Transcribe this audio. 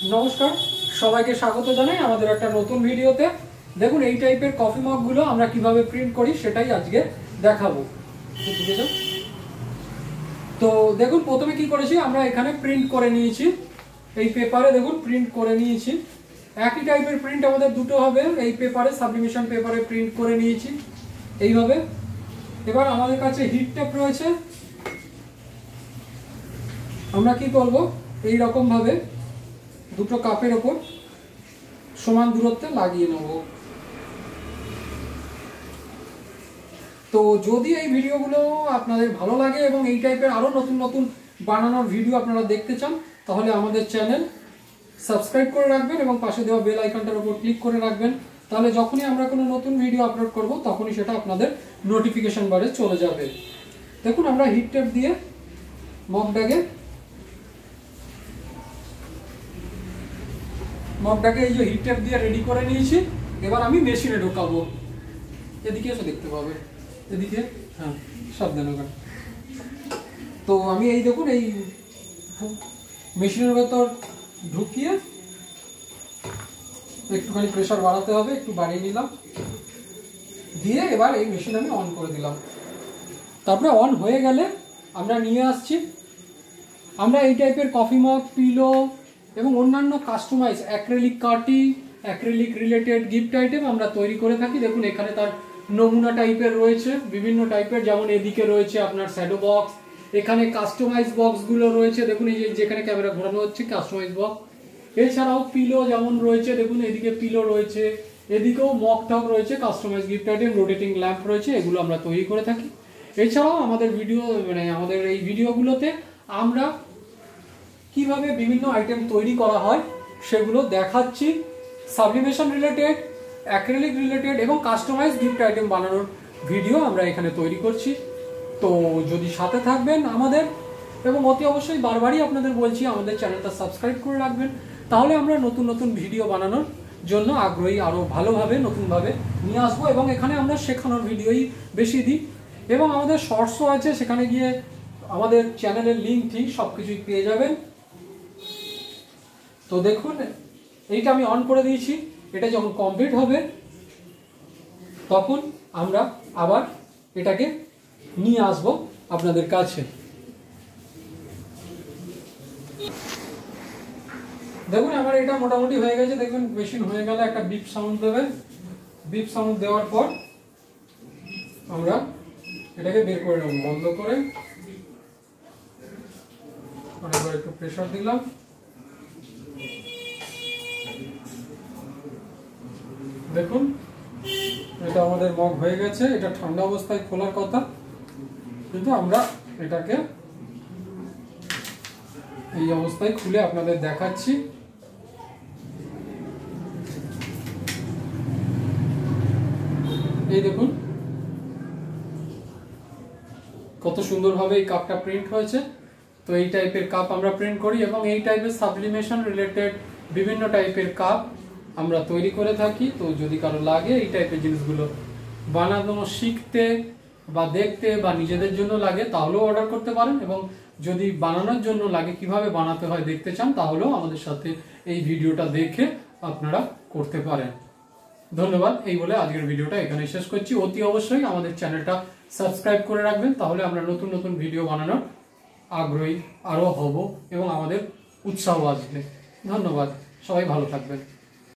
নমস্কার, সবাইকে স্বাগত জানাই আমাদের একটা নতুন ভিডিওতে। দেখুন এই টাইপের কফি মগগুলো আমরা কিভাবে প্রিন্ট করি সেটাই আজকে দেখাবো। তো দেখুন প্রথমে কি করেছি, আমরা এখানে প্রিন্ট করে নিয়েছি এই পেপারে। দেখুন প্রিন্ট করে নিয়েছি, একই টাইপের প্রিন্ট আমাদের দুটো হবে এই পেপারে, সাবলিমেশন পেপারে প্রিন্ট করে নিয়েছি এইভাবে। এবার আমাদের কাছে হিট টেপ রয়েছে, আমরা কি করব, এই রকম ভাবে দুটো কাপের ওপর সমান দূরত্বে লাগিয়ে নেব। তো যদি এই ভিডিওগুলো আপনাদের ভালো লাগে এবং এই টাইপের আরো নতুন নতুন বানানোর ভিডিও আপনারা দেখতে চান, তাহলে আমাদের চ্যানেল সাবস্ক্রাইব করে রাখবেন এবং পাশে দেওয়া বেল আইকনটার উপর ক্লিক করে রাখবেন। তাহলে যখনই আমরা কোনো নতুন ভিডিও আপলোড করব তখনই সেটা আপনাদের নোটিফিকেশন বারে চলে যাবে। দেখুন আমরা হিট টেপ দিয়ে মগটাকে এই যে হিট টেপ দিয়ে রেডি করে নিয়েছি। এবার আমি মেশিনে ঢোকাবো। এদিকে এসে দেখতে পাবে, এদিকে, হ্যাঁ সাবধানে। তো আমি এই দেখুন এই মেশিনের ভেতর ঢুকিয়ে একটুখানি প্রেসার বাড়াতে হবে, একটু বাড়িয়ে নিলাম, দিয়ে এবার এই মেশিন আমি অন করে দিলাম। তারপরে অন হয়ে গেলে আমরা নিয়ে আসছি। আমরা এই টাইপের কফি মগ, পিলো এবং অন্যান্য customize acrylic cutting, acrylic related gift item আমরা তৈরি করে থাকি। দেখুন এখানে তার নমুনা টাইপের রয়েছে, বিভিন্ন টাইপের, যেমন এদিকে রয়েছে আপনার শ্যাডো বক্স, এখানে কাস্টমাইজ বক্সগুলো রয়েছে। দেখুন এই যেখানে ক্যামেরা ঘোরানো হচ্ছে কাস্টমাইজ বক্স। এছাড়াও পিলো যেমন রয়েছে, দেখুন এদিকে পিলো রয়েছে, এদিকেও মগ টগ রয়েছে, customise gift item, rotating lamp রয়েছে, এগুলো আমরা তৈরি করে থাকি। এছাড়াও আমাদের আমাদের এই ভিডিওগুলোতে আমরা কিভাবে বিভিন্ন আইটেম তৈরি করা হয় সেগুলো দেখাচ্ছি। সাবলিমেশন রিলেটেড, অ্যাক্রিলিক রিলেটেড এবং কাস্টমাইজ গিফট আইটেম বানানোর ভিডিও আমরা এখানে তৈরি করছি। তো যদি সাথে থাকবেন আমাদের, এবং অতি অবশ্যই বারবারই আপনাদের বলছি আমাদের চ্যানেলটা সাবস্ক্রাইব করে রাখবেন, তাহলে আমরা নতুন নতুন ভিডিও বানানোর জন্য আগ্রহী, আরও ভালোভাবে নতুনভাবে নিয়ে আসবো। এবং এখানে আমরা শেখানোর ভিডিওই বেশি দিই, এবং আমাদের শর্টসও আছে, সেখানে গিয়ে আমাদের চ্যানেলের লিঙ্ক ঠিক সব কিছুই পেয়ে যাবেন। তো দেখুন এইটা আমি অন করে দিয়েছি। এটা যখন কমপ্লিট হবে তখন আমরা আবার এটাকে নিয়ে আসব আপনাদের কাছে। দেখুন আমার এটা মোটামুটি হয়ে গেছে। দেখুন মেশিন হয়ে গেলে একটা বিপ সাউন্ড দেবে। বিপ সাউন্ড দেওয়ার পর আমরা এটাকে বের করে নেব বন্ধ করে। এবার একটু প্রেসার দিলাম। দেখুন এটা আমাদের মগ হয়ে গেছে। এটা ঠান্ডা অবস্থায় খোলার কথা, কিন্তু আমরা এটাকে এই অবস্থায় খুলে আপনাদের দেখাচ্ছি। এই দেখুন কত সুন্দরভাবে এই কাপটা প্রিন্ট হয়েছে। তো এই টাইপের কাপ আমরা প্রিন্ট করি এবং এই টাইপের সাবলিমেশন রিলেটেড বিভিন্ন টাইপের কাপ আমরা তৈরি করে থাকি। তো যদি কারো লাগে এই টাইপের জিনিসগুলো বানানো শিখতে বা দেখতে বা নিজেদের জন্য লাগে, তাহলেও অর্ডার করতে পারেন। এবং যদি বানানোর জন্য লাগে, কিভাবে বানাতে হয় দেখতে চান, তাহলেও আমাদের সাথে এই ভিডিওটা দেখে আপনারা করতে পারেন। ধন্যবাদ। এই বলে আজকের ভিডিওটা এখানে শেষ করছি। অতি অবশ্যই আমাদের চ্যানেলটা সাবস্ক্রাইব করে রাখবেন, তাহলে আমরা নতুন নতুন ভিডিও বানানোর আগ্রহী আরও হব এবং আমাদের উৎসাহ আসবে। ধন্যবাদ, সবাই ভালো থাকবেন।